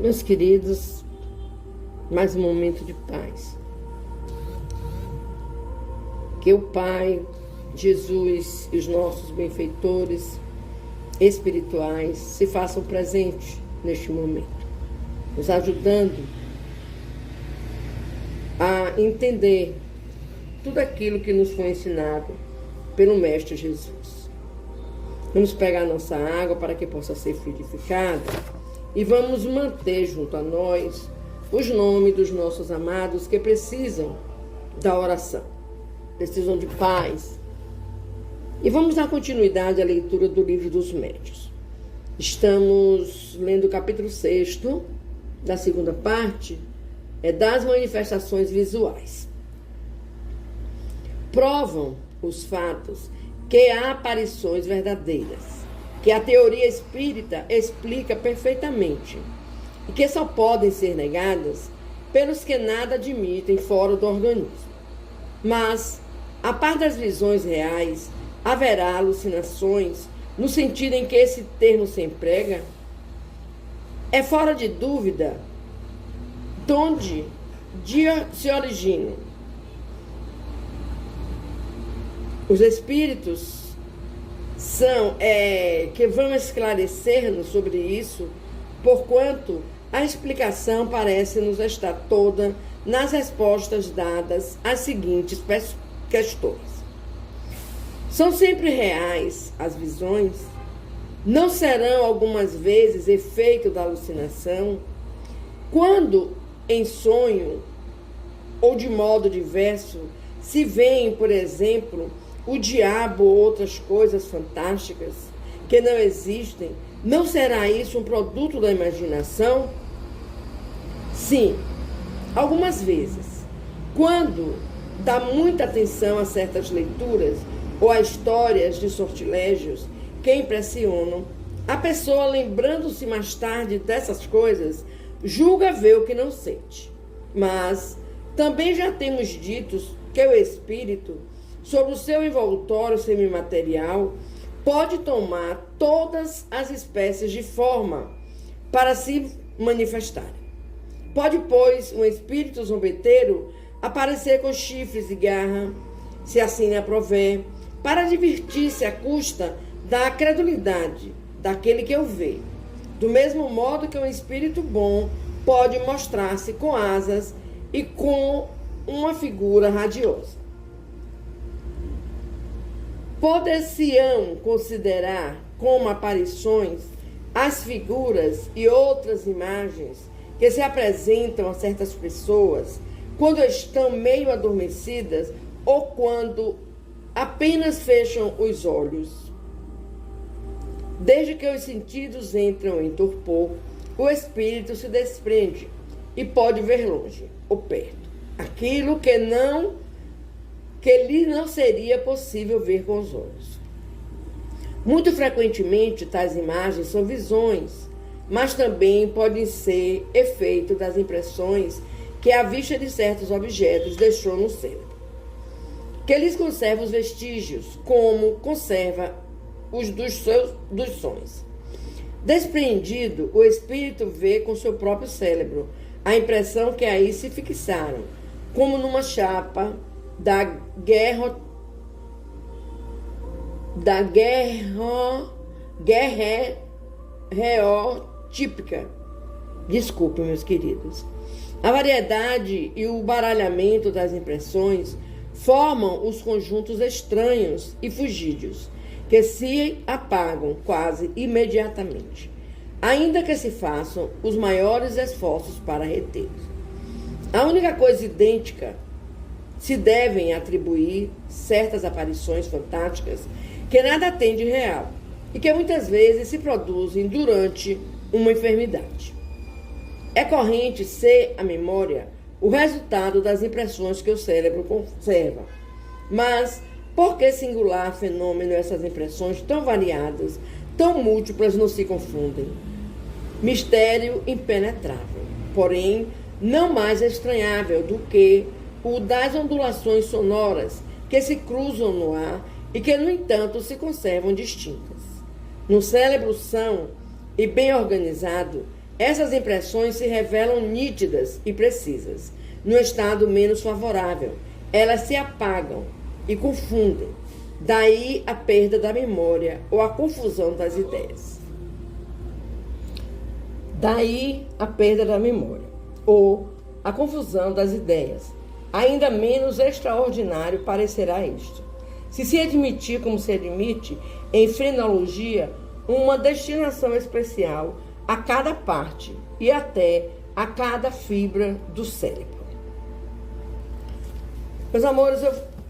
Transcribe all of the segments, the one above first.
Meus queridos, mais um momento de paz. Que o Pai, Jesus e os nossos benfeitores espirituais se façam presentes neste momento, nos ajudando a entender tudo aquilo que nos foi ensinado pelo Mestre Jesus. Vamos pegar nossa água para que possa ser fluidificada e vamos manter junto a nós os nomes dos nossos amados que precisam da oração, precisam de paz. E vamos dar continuidade à leitura do Livro dos Médiuns. Estamos lendo o capítulo 6 da segunda parte, das manifestações visuais. Provam os fatos que há aparições verdadeiras, que a teoria espírita explica perfeitamente e que só podem ser negadas pelos que nada admitem fora do organismo. Mas, a par das visões reais, haverá alucinações no sentido em que esse termo se emprega? É fora de dúvida de onde se originam. Os espíritos são que vão esclarecer-nos sobre isso, porquanto a explicação parece nos estar toda nas respostas dadas às seguintes questões. São sempre reais as visões? Não serão algumas vezes efeito da alucinação? Quando em sonho ou de modo diverso se veem, por exemplo, o diabo ou outras coisas fantásticas que não existem, não será isso um produto da imaginação? Sim, algumas vezes, quando dá muita atenção a certas leituras ou a histórias de sortilégios que impressionam, a pessoa, lembrando-se mais tarde dessas coisas, julga ver o que não sente. Mas também já temos dito que o espírito, sobre o seu envoltório semimaterial, pode tomar todas as espécies de forma para se manifestar. Pode, pois, um espírito zombeteiro aparecer com chifres e garra, se assim aprover, para divertir-se à custa da credulidade daquele que o vê. Do mesmo modo que um espírito bom pode mostrar-se com asas e com uma figura radiosa. Poder-se-ão considerar como aparições as figuras e outras imagens que se apresentam a certas pessoas quando estão meio adormecidas ou quando apenas fecham os olhos. Desde que os sentidos entram em torpor, o espírito se desprende e pode ver longe ou perto aquilo que lhe não seria possível ver com os olhos. Muito frequentemente, tais imagens são visões, mas também podem ser efeito das impressões que a vista de certos objetos deixou no cérebro, que lhes conserva os vestígios, como conserva os dos sonhos. Despreendido, o espírito vê com seu próprio cérebro a impressão que aí se fixaram, como numa chapa da guerreotípica. Desculpe, meus queridos. A variedade e o baralhamento das impressões formam os conjuntos estranhos e fugídios, que se apagam quase imediatamente, ainda que se façam os maiores esforços para retê-los. A única coisa idêntica se devem atribuir certas aparições fantásticas que nada têm de real e que muitas vezes se produzem durante uma enfermidade. É corrente ser a memória o resultado das impressões que o cérebro conserva. Mas por que singular fenômeno essas impressões tão variadas, tão múltiplas, não se confundem? Mistério impenetrável, porém não mais estranhável do que o das ondulações sonoras que se cruzam no ar e que, no entanto, se conservam distintas. No cérebro são e bem organizado, essas impressões se revelam nítidas e precisas. No estado menos favorável, elas se apagam e confundem. Daí a perda da memória ou a confusão das ideias. Daí a perda da memória ou a confusão das ideias. Ainda menos extraordinário parecerá isto. Se admitir, como se admite, em frenologia, uma destinação especial a cada parte e até a cada fibra do cérebro. Meus amores,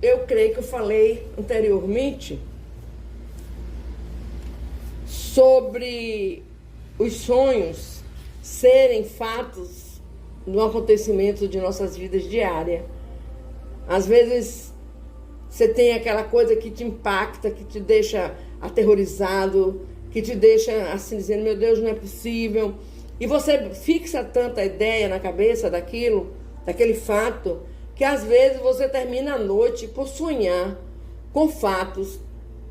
eu creio que eu falei anteriormente sobre os sonhos serem fatos do acontecimento de nossas vidas diárias. Às vezes você tem aquela coisa que te impacta, que te deixa aterrorizado, que te deixa assim dizendo, meu Deus, não é possível. E você fixa tanta ideia na cabeça daquele fato, que às vezes você termina a noite por sonhar com fatos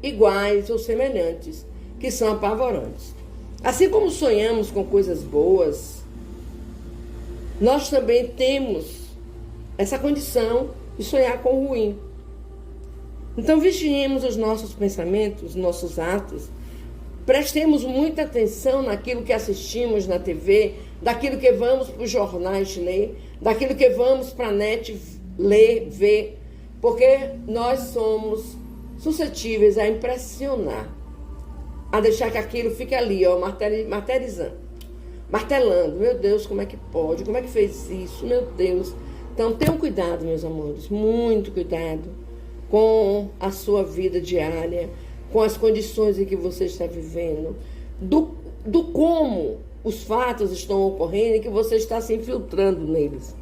iguais ou semelhantes, que são apavorantes. Assim como sonhamos com coisas boas, nós também temos essa condição de sonhar com o ruim. Então vigiemos os nossos pensamentos, os nossos atos, prestemos muita atenção naquilo que assistimos na TV, daquilo que vamos para os jornais ler, daquilo que vamos para a net ler, ver, porque nós somos suscetíveis a impressionar, a deixar que aquilo fique ali, ó, martelando. Meu Deus, como é que pode? Como é que fez isso? Meu Deus. Então tenham cuidado, meus amores, muito cuidado com a sua vida diária, com as condições em que você está vivendo, do como os fatos estão ocorrendo e que você está se infiltrando neles,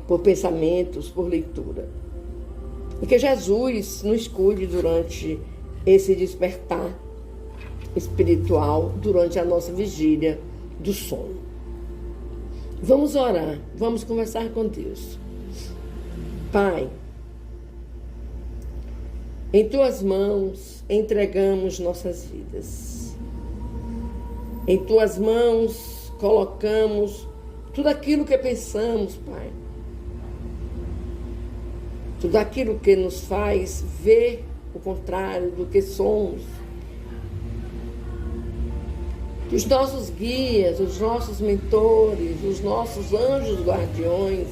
por pensamentos, por leitura. E que Jesus nos cuide durante esse despertar espiritual, durante a nossa vigília do sono. Vamos orar, vamos conversar com Deus. Pai, em Tuas mãos entregamos nossas vidas. Em Tuas mãos colocamos tudo aquilo que pensamos, Pai. Tudo aquilo que nos faz ver o contrário do que somos. Que os nossos guias, os nossos mentores, os nossos anjos guardiões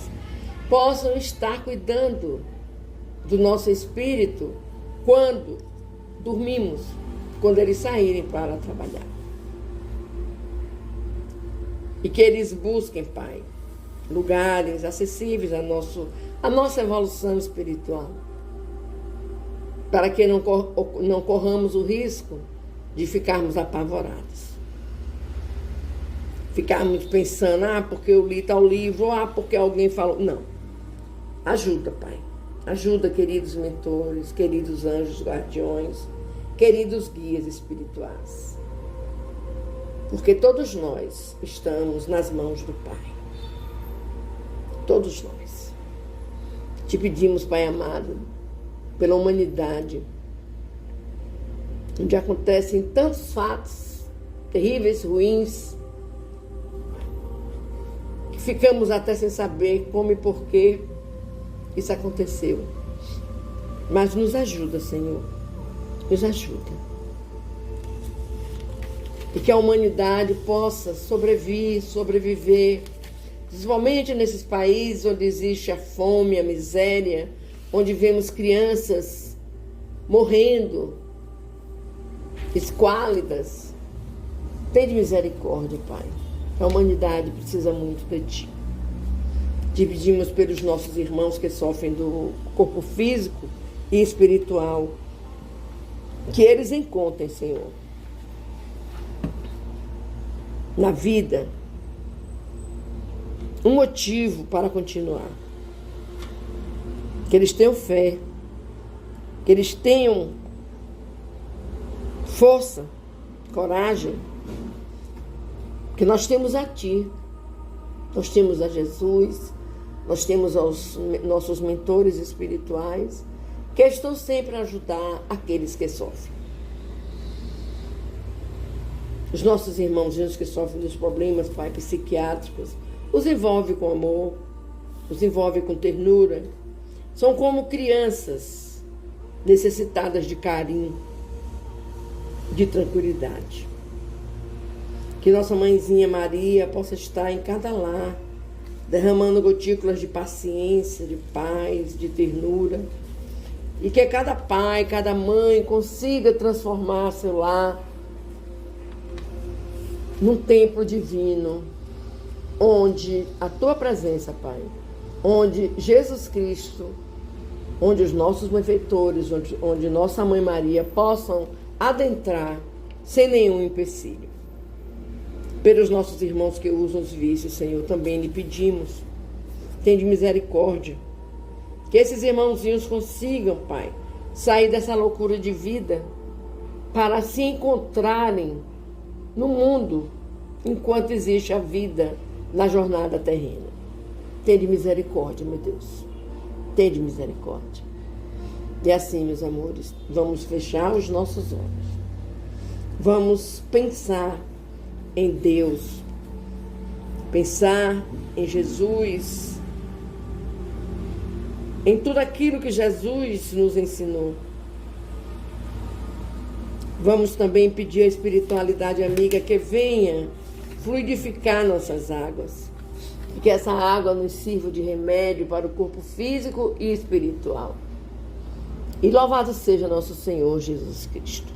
possam estar cuidando do nosso espírito quando dormimos, quando eles saírem para trabalhar. E que eles busquem, Pai, lugares acessíveis à nossa evolução espiritual, para que não corramos o risco de ficarmos apavorados. Ficarmos pensando, porque eu li tal livro, porque alguém falou. Não. Ajuda, Pai. Ajuda, queridos mentores, queridos anjos guardiões, queridos guias espirituais. Porque todos nós estamos nas mãos do Pai. Todos nós. Te pedimos, Pai amado, pela humanidade, onde acontecem tantos fatos terríveis, ruins, que ficamos até sem saber como e por que isso aconteceu. Mas nos ajuda, Senhor. Nos ajuda. E que a humanidade possa sobreviver, principalmente nesses países onde existe a fome, a miséria, onde vemos crianças morrendo, esquálidas. Tem de misericórdia, Pai. A humanidade precisa muito de Ti. Te pedimos pelos nossos irmãos que sofrem do corpo físico e espiritual, que eles encontrem, Senhor, na vida, um motivo para continuar. Que eles tenham fé, que eles tenham força, coragem, que nós temos a Ti, nós temos a Jesus, nós temos os nossos mentores espirituais, que estão sempre a ajudar aqueles que sofrem. Os nossos irmãozinhos que sofrem dos problemas, Pai, psiquiátricos, os envolve com amor, os envolve com ternura. São como crianças necessitadas de carinho, de tranquilidade. Que nossa mãezinha Maria possa estar em cada lar, derramando gotículas de paciência, de paz, de ternura. E que cada pai, cada mãe consiga transformar seu lar num templo divino, onde a tua presença, Pai, onde Jesus Cristo, onde os nossos benfeitores, onde nossa Mãe Maria possam adentrar sem nenhum empecilho. Pelos nossos irmãos que usam os vícios, Senhor, também lhe pedimos, tende misericórdia, que esses irmãozinhos consigam, Pai, sair dessa loucura de vida para se encontrarem no mundo enquanto existe a vida na jornada terrena. Tende misericórdia, meu Deus. Tende misericórdia. E assim, meus amores, vamos fechar os nossos olhos. Vamos pensar em Deus. Pensar em Jesus. Em tudo aquilo que Jesus nos ensinou. Vamos também pedir à espiritualidade amiga que venha fluidificar nossas águas. E que essa água nos sirva de remédio para o corpo físico e espiritual. E louvado seja nosso Senhor Jesus Cristo.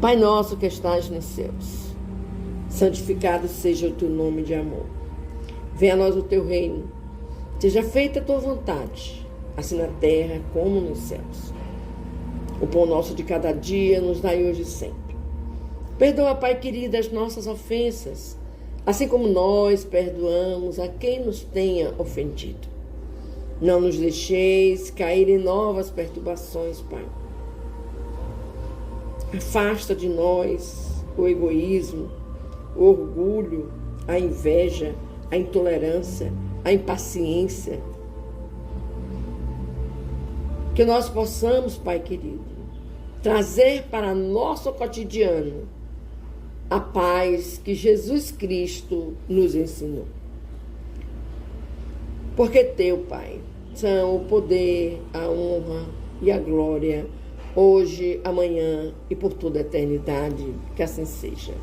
Pai nosso que estás nos céus, santificado seja o teu nome de amor. Venha a nós o teu reino. Seja feita a tua vontade, assim na terra como nos céus. O pão nosso de cada dia nos dai hoje e sempre. Perdoa, Pai querido, as nossas ofensas, assim como nós perdoamos a quem nos tenha ofendido. Não nos deixeis cair em novas perturbações, Pai. Afasta de nós o egoísmo, o orgulho, a inveja, a intolerância, a impaciência. Que nós possamos, Pai querido, trazer para nosso cotidiano a paz que Jesus Cristo nos ensinou. Porque teu, Pai, são o poder, a honra e a glória, hoje, amanhã e por toda a eternidade. Que assim seja.